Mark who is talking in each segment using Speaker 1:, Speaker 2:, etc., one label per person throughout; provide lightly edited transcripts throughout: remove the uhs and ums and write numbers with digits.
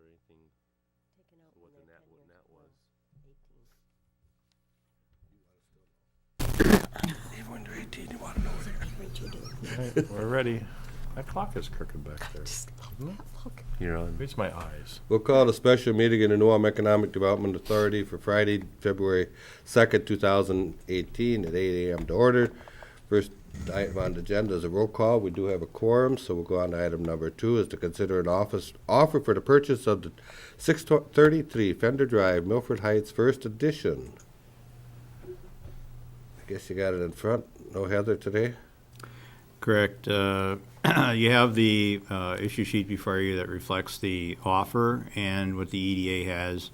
Speaker 1: or anything,
Speaker 2: Taken out
Speaker 1: so what
Speaker 2: when
Speaker 1: the
Speaker 2: they're 10
Speaker 1: net
Speaker 2: years
Speaker 1: was.
Speaker 2: old. 18.
Speaker 3: Everyone to 18, you want to know there.
Speaker 2: What you do?
Speaker 4: All right, we're ready. That clock is crooked back there.
Speaker 2: Just love that look.
Speaker 1: You're on.
Speaker 4: Reach my eyes.
Speaker 3: We'll call a special meeting in the New Ulm Economic Development Authority for Friday, February 2nd, 2018 at 8 a.m. to order. First item on the agenda is a roll call. We do have a quorum, so we'll go on to item number 2 is to consider an offer for the purchase of the 633 Fender Drive, Milford Heights, First Edition. I guess you got it in front. No Heather today?
Speaker 5: Correct. You have the issue sheet before you that reflects the offer and what the EDA has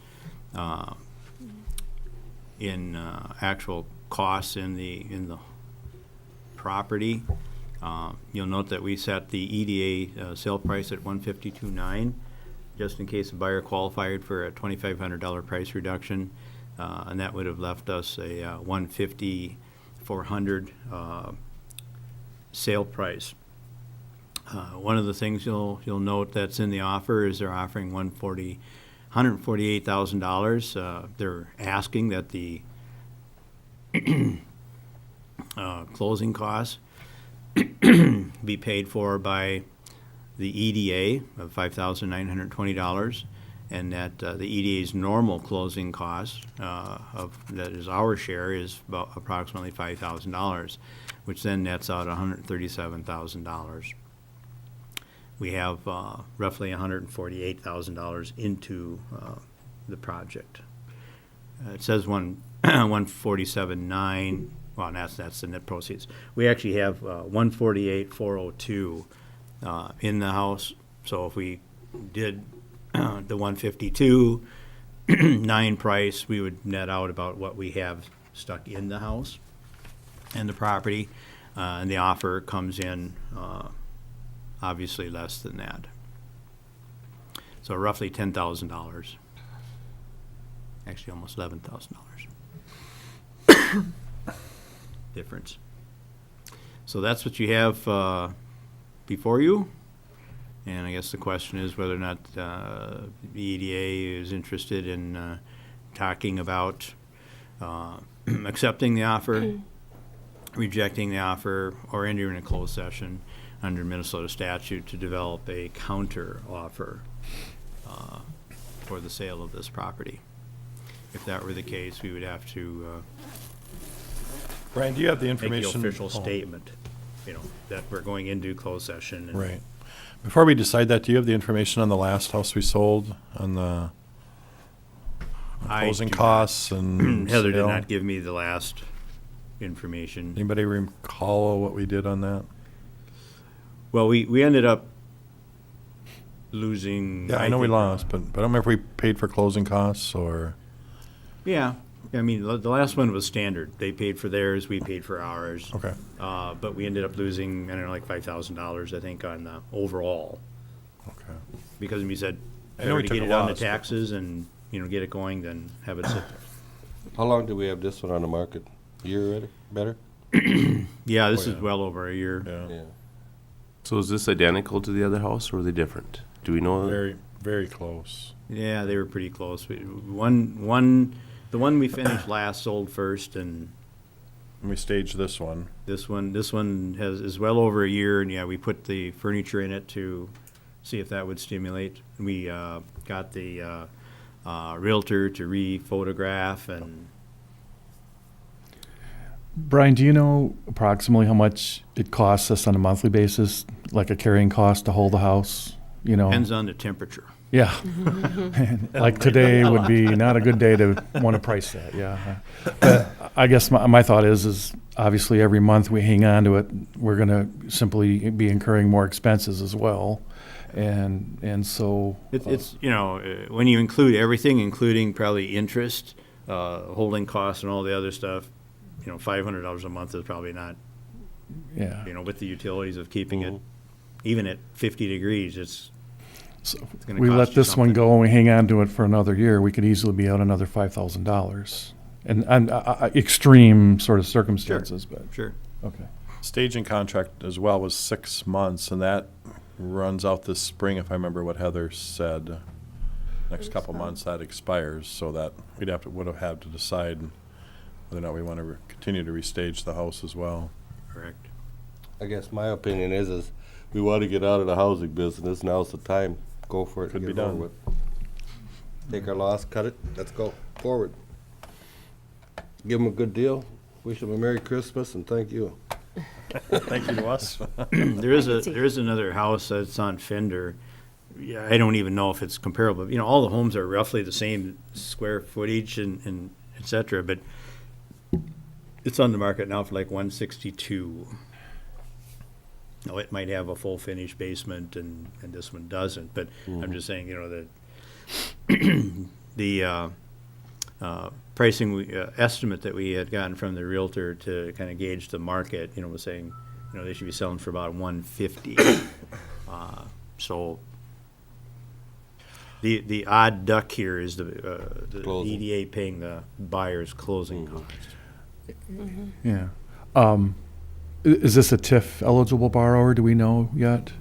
Speaker 5: in actual costs in the property. You'll note that we set the EDA sale price at $152,900, just in case the buyer qualified for a $2,500 price reduction, and that would have left us a $150,400 sale price. One of the things you'll note that's in the offer is they're offering $148,000. They're asking that the closing costs be paid for by the EDA of $5,920, and that the EDA's normal closing cost that is our share is about approximately $5,000, which then nets out $137,000. We have roughly $148,000 into the project. It says 147.9. Well, that's the net proceeds. We actually have 148,402 in the house. So if we did the 152.9 price, we would net out about what we have stuck in the house and the property, and the offer comes in obviously less than that. So roughly $10,000. Actually, almost $11,000 difference. So that's what you have before you. And I guess the question is whether or not the EDA is interested in talking about accepting the offer, rejecting the offer, or entering a closed session under Minnesota statute to develop a counter offer for the sale of this property. If that were the case, we would have to
Speaker 4: Brian, do you have the
Speaker 5: make the
Speaker 4: information?
Speaker 5: official statement, that we're going into closed session. And
Speaker 4: Right. Before we decide that, do you have the information on the last house we sold, on the
Speaker 5: I
Speaker 4: closing
Speaker 5: do not.
Speaker 4: costs and
Speaker 5: Heather did
Speaker 4: sale?
Speaker 5: not give me the last information.
Speaker 4: Anybody recall what we did on that?
Speaker 5: Well, we ended up losing.
Speaker 4: Yeah, I know we
Speaker 5: think-
Speaker 4: lost, but I don't remember if we paid for closing costs or.
Speaker 5: Yeah, I mean, the last one was standard. They paid for theirs, we paid for ours.
Speaker 4: Okay.
Speaker 5: But we ended up losing, I don't know, like $5,000, I think, on the overall.
Speaker 4: Okay.
Speaker 5: Because we said,
Speaker 4: I know
Speaker 5: better
Speaker 4: we
Speaker 5: to
Speaker 4: took
Speaker 5: get
Speaker 4: a
Speaker 5: it on the
Speaker 4: loss, but-
Speaker 5: taxes and, get it going than have it sit
Speaker 3: How long do we have this one on the market? A year already? Better?
Speaker 5: there. Yeah, this
Speaker 4: Oh,
Speaker 5: is
Speaker 4: yeah.
Speaker 5: well over a year.
Speaker 4: Yeah.
Speaker 3: Yeah.
Speaker 1: So is this identical to the other house, or are they different? Do we know?
Speaker 4: Very, very close.
Speaker 5: Yeah, they were pretty close. The one we finished last sold first, and
Speaker 4: And we staged this one.
Speaker 5: this one is well over a year, and yeah, we put the furniture in it to see if that would stimulate. We got the realtor to re-photograph, and
Speaker 6: Brian, do you know approximately how much it costs us on a monthly basis, like a carrying cost to hold the house?
Speaker 5: depends on the temperature.
Speaker 6: Yeah. Like today would be not a good day to want to price that, yeah. But I guess my thought is obviously every month we hang on to it, we're going to simply be incurring more expenses as well. And so.
Speaker 5: It's when you include everything, including probably interest, holding costs, and all the other stuff, $500 a month is probably not.
Speaker 6: Yeah.
Speaker 5: With the utilities of keeping it even at 50 degrees, it's
Speaker 6: So
Speaker 5: gonna
Speaker 6: we
Speaker 5: cost
Speaker 6: let
Speaker 5: you
Speaker 6: this one
Speaker 5: something.
Speaker 6: go and we hang on to it for another year, we could easily be out another $5,000. And extreme sort of circumstances, but,
Speaker 5: sure.
Speaker 6: okay.
Speaker 4: Staging contract as well was 6 months, and that runs out this spring, if I remember what Heather said. next couple months that expires, so that would have had to decide whether or not we want to continue to restage the house as well.
Speaker 5: Correct.
Speaker 3: I guess my opinion is we want to get out of the housing business. Now's the time. Go for it.
Speaker 4: Could
Speaker 3: and
Speaker 4: be
Speaker 3: get it over
Speaker 4: done.
Speaker 3: with. Take our loss, cut it. Let's go forward. Give them a good deal. Wish them a Merry Christmas and thank you.
Speaker 4: Thank you to us.
Speaker 5: There is another house that's on Fender. Yeah, I don't even know if it's comparable. You know, all the homes are roughly the same square footage and et cetera, but it's on the market now for like 162. Now, it might have a full finished basement and this one doesn't, but I'm just saying, you know, that the pricing estimate that we had gotten from the realtor to kind of gauge the market, you know, was saying, you know, they should be selling for about 150. So the odd duck here is the
Speaker 3: Closing.
Speaker 5: EDA paying the buyer's closing costs.
Speaker 6: Yeah. Is this a TIF eligible borrower? Do we know yet?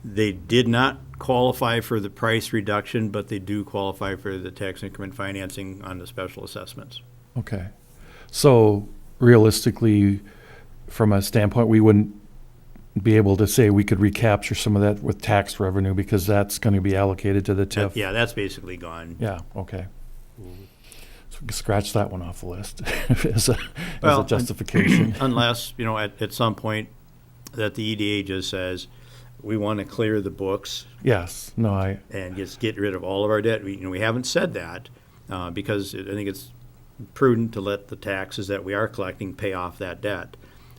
Speaker 5: They did not qualify for the price reduction, but they do qualify for the tax increment financing on the special assessments.
Speaker 6: Okay. So realistically, from a standpoint, we wouldn't be able to say we could recapture some of that with tax revenue because that's going to be allocated to the TIF.
Speaker 5: Yeah, that's basically gone.
Speaker 6: Yeah, okay. So we can scratch that one off the list as a
Speaker 5: Well,
Speaker 6: justification.
Speaker 5: Unless, you know, at some point that the EDA just says, we want to clear the books
Speaker 6: Yes, no,
Speaker 5: and just get rid of all of our debt. We haven't said that because I think it's prudent to let the taxes that we are collecting pay off that debt.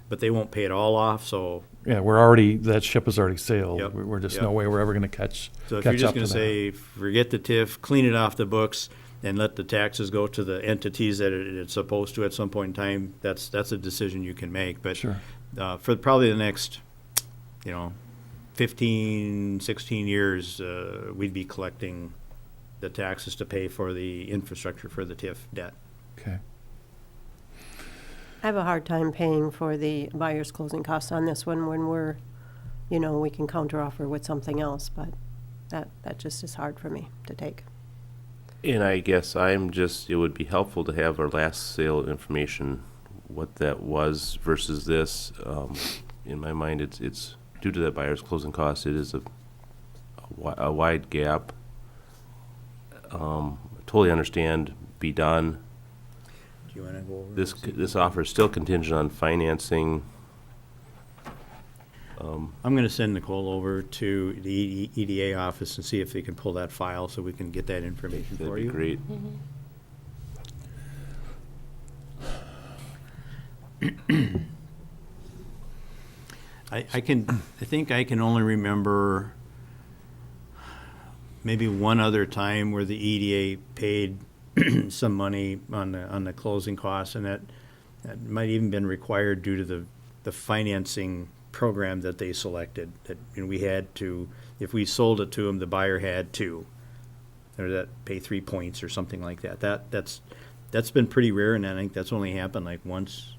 Speaker 5: But they won't pay it all off, so
Speaker 6: that ship has already sailed.
Speaker 5: Yep,
Speaker 6: We're just
Speaker 5: yep.
Speaker 6: no way we're ever going to catch
Speaker 5: So if you're
Speaker 6: catch
Speaker 5: just
Speaker 6: up
Speaker 5: going to
Speaker 6: to that.
Speaker 5: say, forget the TIF, clean it off the books, and let the taxes go to the entities that it's supposed to at some point in time, that's a decision you can make. But
Speaker 6: Sure.
Speaker 5: for probably the next, 15, 16 years, we'd be collecting the taxes to pay for the infrastructure for the TIF debt.
Speaker 6: Okay.
Speaker 2: I have a hard time paying for the buyer's closing costs on this one when we're, we can counteroffer with something else, but that just is hard for me to take.
Speaker 1: And I guess it would be helpful to have our last sale information, what that was versus this. In my mind, it's due to that buyer's closing cost, it is a wide gap. Totally understand, be done.
Speaker 5: Do you want to go over
Speaker 1: This offer is still contingent on financing.
Speaker 5: I'm going to send Nicole over to the EDA office and see if they can pull that file so we can get that information
Speaker 1: That'd
Speaker 5: for
Speaker 1: be
Speaker 5: you.
Speaker 1: great.
Speaker 5: I think I can only remember maybe one other time where the EDA paid some money on the closing costs, and that might even been required due to the financing program that they selected. That we had to, if we sold it to them, the buyer had to, or that pay 3 points or something like that. That's been pretty rare, and I think that's only happened like once,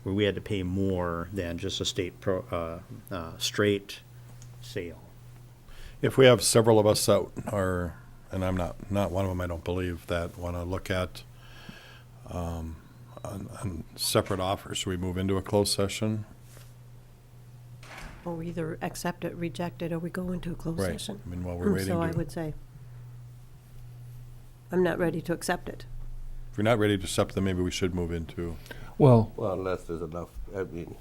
Speaker 5: where we had to pay more than just a straight sale.
Speaker 4: If we have several of us that are, and I'm not one of them, I don't believe, that want to look at on separate offers, should we move into a closed session?
Speaker 2: Or we either accept it, reject it, or we go into a closed
Speaker 4: Right.
Speaker 2: session.
Speaker 4: I mean, while we're waiting
Speaker 2: So I
Speaker 4: to,
Speaker 2: would say, I'm not ready to accept it.
Speaker 4: if we're not ready to accept them, maybe we should move into,
Speaker 6: Well,
Speaker 3: Well, unless there's enough, I mean,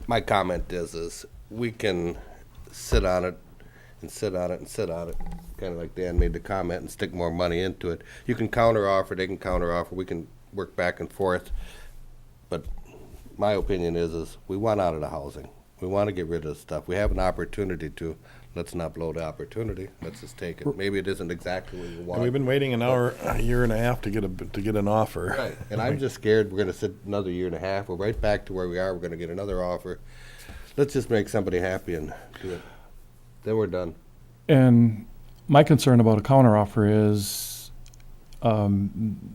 Speaker 3: my comment is we can sit on it and sit on it and sit on it, kind of like Dan made the comment, and stick more money into it. You can counter offer, they can counter offer, we can work back and forth. But my opinion is we want out of the housing. We want to get rid of the stuff. We have an opportunity to. Let's not blow the opportunity. Let's just take it. Maybe it isn't exactly what we want.
Speaker 4: and we've been waiting a year and a half to get an offer.
Speaker 3: Right, and I'm just scared we're gonna sit another year and a half, we're right back to where we are, we're gonna get another offer. Let's just make somebody happy and do it. Then we're done.
Speaker 6: and my concern about a counteroffer is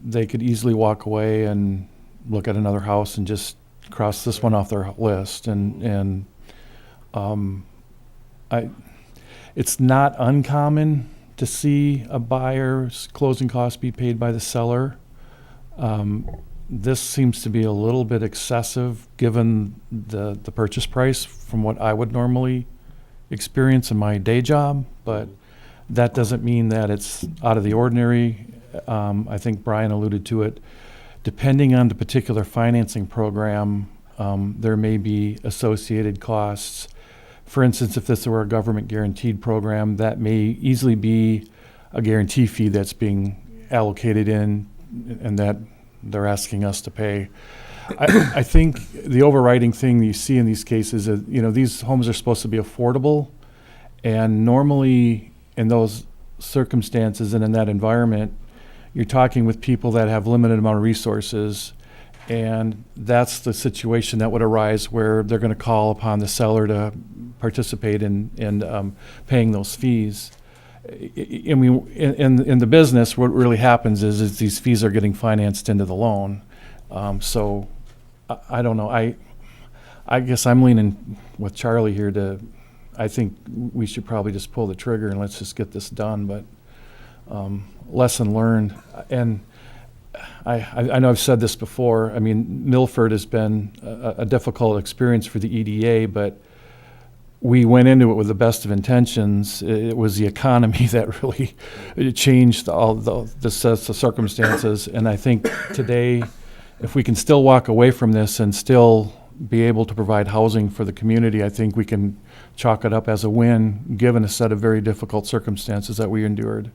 Speaker 6: they could easily walk away and look at another house and just cross this one off their list. And it's not uncommon to see a buyer's closing costs be paid by the seller. This seems to be a little bit excessive, given the purchase price from what I would normally experience in my day job, but that doesn't mean that it's out of the ordinary. I think Brian alluded to it. Depending on the particular financing program, there may be associated costs. For instance, if this were a government guaranteed program, that may easily be a guarantee fee that's being allocated in and that they're asking us to pay. I think the overriding thing you see in these cases is, these homes are supposed to be affordable, and normally in those circumstances and in that environment, you're talking with people that have limited amount of resources, and that's the situation that would arise where they're going to call upon the seller to participate in paying those fees. I mean, in the business, what really happens is these fees are getting financed into the loan. So I don't know. I guess I'm leaning with Charlie here I think we should probably just pull the trigger and let's just get this done. But lesson learned. And I know I've said this before. I mean, Milford has been a difficult experience for the EDA, but we went into it with the best of intentions. It was the economy that really changed all the circumstances. And I think today, if we can still walk away from this and still be able to provide housing for the community, I think we can chalk it up as a win, given a set of very difficult circumstances that we endured.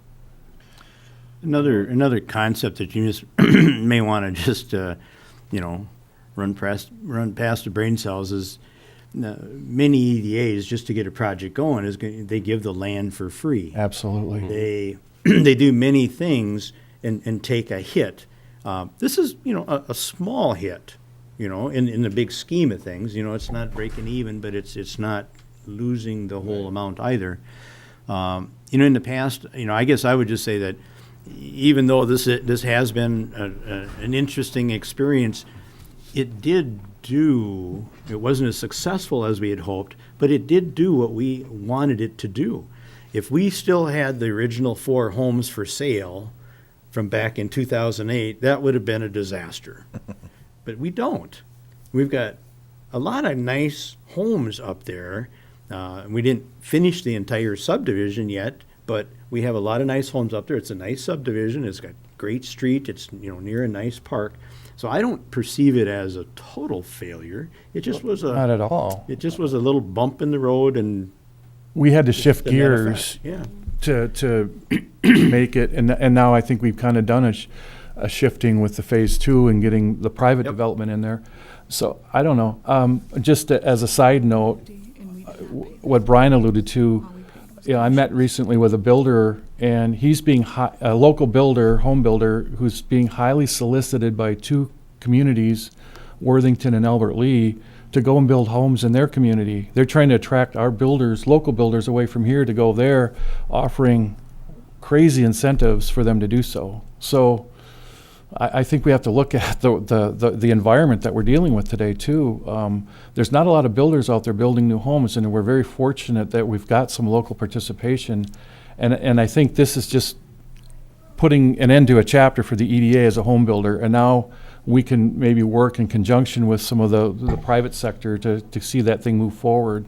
Speaker 5: Another concept that you just may want to just run past the brain cells is many EDAs, just to get a project going, they give the land for free.
Speaker 6: Absolutely.
Speaker 5: They do many things and take a hit. This is a small hit, in the big scheme of things. It's not breaking even, but it's not losing the whole amount either. In the past, I guess I would just say that even though this has been an interesting experience, it wasn't as successful as we had hoped, but it did do what we wanted it to do. If we still had the original 4 homes for sale from back in 2008, that would have been a disaster. But we don't. We've got a lot of nice homes up there. We didn't finish the entire subdivision yet, but we have a lot of nice homes up there. It's a nice subdivision. It's got great street. It's near a nice park. So I don't perceive it as a total failure. It just was
Speaker 6: Not at all.
Speaker 5: It just was a little bump in the road, and
Speaker 6: We had to shift
Speaker 5: the net
Speaker 6: gears
Speaker 5: effect. Yeah.
Speaker 6: to make it, and now I think we've kind of done a shifting with the phase 2 and getting the private
Speaker 5: Yep.
Speaker 6: development in there. So I don't know. Just as a side note, what Brian alluded to, I met recently with a builder, and he's a local builder, home builder, who's being highly solicited by 2 communities, Worthington and Albert Lee, to go and build homes in their community. They're trying to attract our builders, local builders, away from here to go there, offering crazy incentives for them to do so. So I think we have to look at the environment that we're dealing with today too. There's not a lot of builders out there building new homes, and we're very fortunate that we've got some local participation. And I think this is just putting an end to a chapter for the EDA as a home builder. And now we can maybe work in conjunction with some of the private sector to see that thing move forward.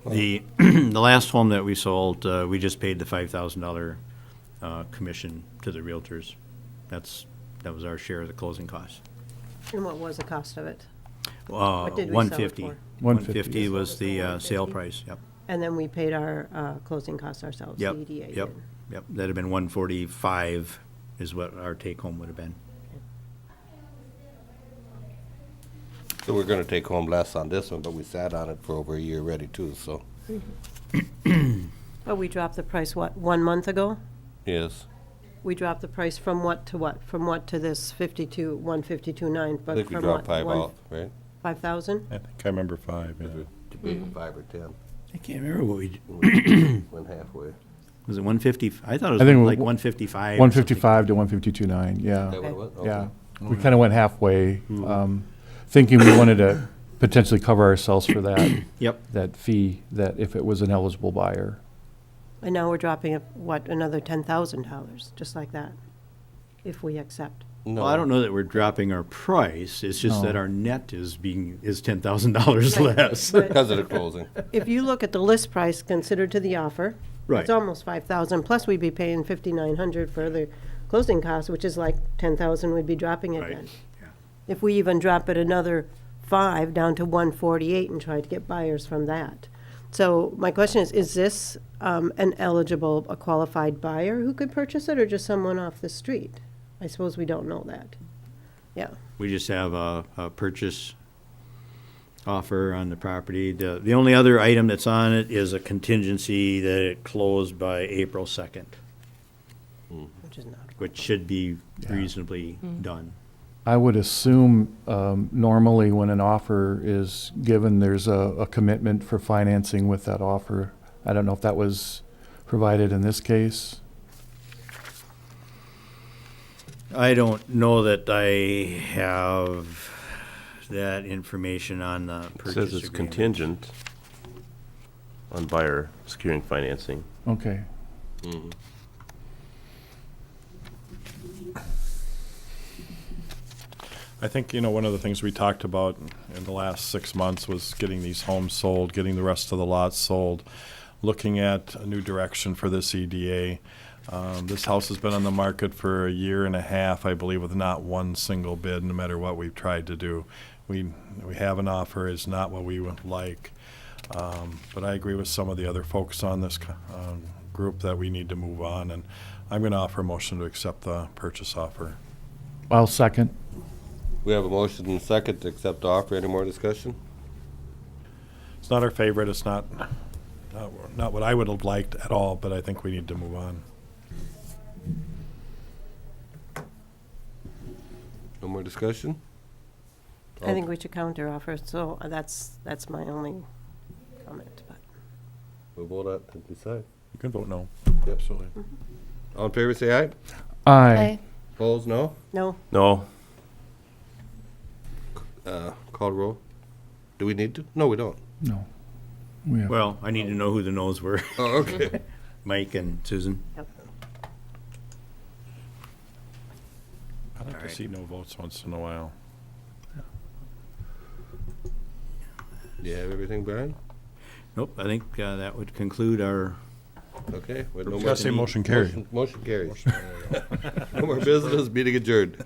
Speaker 5: Okay. The last home that we sold, we just paid the $5,000 commission to the realtors. That was our share of the closing costs.
Speaker 2: And what was the cost of it? What did we sell it
Speaker 5: $150.
Speaker 2: for?
Speaker 6: $150
Speaker 5: was the sale price. Yep.
Speaker 2: And then we paid our closing costs ourselves, the
Speaker 5: Yep.
Speaker 2: EDA
Speaker 5: Yep.
Speaker 2: did.
Speaker 5: Yep. That'd have been $145 is what our take home would have been.
Speaker 3: So we're gonna take home less on this one, but we sat on it for over a year already too, so,
Speaker 2: But we dropped the price, 1 month ago?
Speaker 3: yes.
Speaker 2: We dropped the price from what to what? From what to this 152.9,
Speaker 3: I
Speaker 2: but
Speaker 3: think we
Speaker 2: from
Speaker 3: dropped
Speaker 2: what?
Speaker 3: 5 off, right?
Speaker 2: 5,000?
Speaker 4: I think I remember 5, yeah.
Speaker 3: To be 5 or 10,
Speaker 5: I can't remember what we,
Speaker 3: went halfway.
Speaker 5: was it 150? I thought it was
Speaker 6: I think
Speaker 5: like
Speaker 6: w-
Speaker 5: 155.
Speaker 6: 155 to 152.9,
Speaker 3: Is
Speaker 6: yeah.
Speaker 3: that what it was?
Speaker 6: Yeah.
Speaker 3: Okay.
Speaker 6: We kind of went halfway, thinking we wanted to potentially cover ourselves for that,
Speaker 5: Yep.
Speaker 6: that fee, that if it was an eligible buyer.
Speaker 2: And now we're dropping it, what, another $10,000, just like that, if we accept.
Speaker 3: No.
Speaker 5: Well, I don't know that we're dropping our price. It's just that
Speaker 6: No.
Speaker 5: our net is $10,000
Speaker 2: Right,
Speaker 5: less.
Speaker 2: but
Speaker 3: Because of the closing.
Speaker 2: If you look at the list price considered to the offer,
Speaker 5: Right.
Speaker 2: it's almost 5,000, plus we'd be paying 5,900 for the closing costs, which is like 10,000, we'd be dropping it
Speaker 5: Right.
Speaker 2: then.
Speaker 5: Yeah.
Speaker 2: If we even drop it another 5 down to 148 and try to get buyers from that. So my question is this an eligible, a qualified buyer who could purchase it, or just someone off the street? I suppose we don't know that. Yeah,
Speaker 5: We just have a purchase offer on the property. The only other item that's on it is a contingency that it closed by April 2nd,
Speaker 2: which is not.
Speaker 5: which should be reasonably done.
Speaker 6: I would assume normally when an offer is given, there's a commitment for financing with that offer. I don't know if that was provided in this case.
Speaker 5: I don't know that I have that information on the
Speaker 1: It
Speaker 5: purchase
Speaker 1: says it's
Speaker 5: agreement.
Speaker 1: contingent on buyer securing financing.
Speaker 6: Okay.
Speaker 4: I think, one of the things we talked about in the last 6 months was getting these homes sold, getting the rest of the lots sold, looking at a new direction for this EDA. This house has been on the market for a year and a half, I believe, with not one single bid, no matter what we've tried to do. We have an offer, it's not what we would like. But I agree with some of the other folks on this group that we need to move on, and I'm going to offer a motion to accept the purchase offer.
Speaker 6: I'll second.
Speaker 3: We have a motion and a second to accept the offer. Any more discussion?
Speaker 4: It's not our favorite, it's not what I would have liked at all, but I think we need to move on.
Speaker 3: No more discussion?
Speaker 2: I think we should counter offer, so that's my only comment, but.
Speaker 3: We'll vote on it and decide.
Speaker 4: You can vote no.
Speaker 3: Yep.
Speaker 4: Absolutely.
Speaker 3: All in favor, say aye.
Speaker 6: Aye.
Speaker 3: Opposed, no?
Speaker 2: No,
Speaker 1: No,
Speaker 3: Call the roll. Do we need to? No, we don't.
Speaker 6: No. We have,
Speaker 5: Well, I need to know who the no's were,
Speaker 3: Oh, okay.
Speaker 5: Mike and Susan.
Speaker 4: I like to see no votes once in a while.
Speaker 3: Do you have everything, Brian?
Speaker 5: Nope, I think that would conclude our,
Speaker 3: Okay. With no
Speaker 4: You
Speaker 3: more
Speaker 4: gotta say motion carried.
Speaker 3: Motion carries. No more business, meeting adjourned.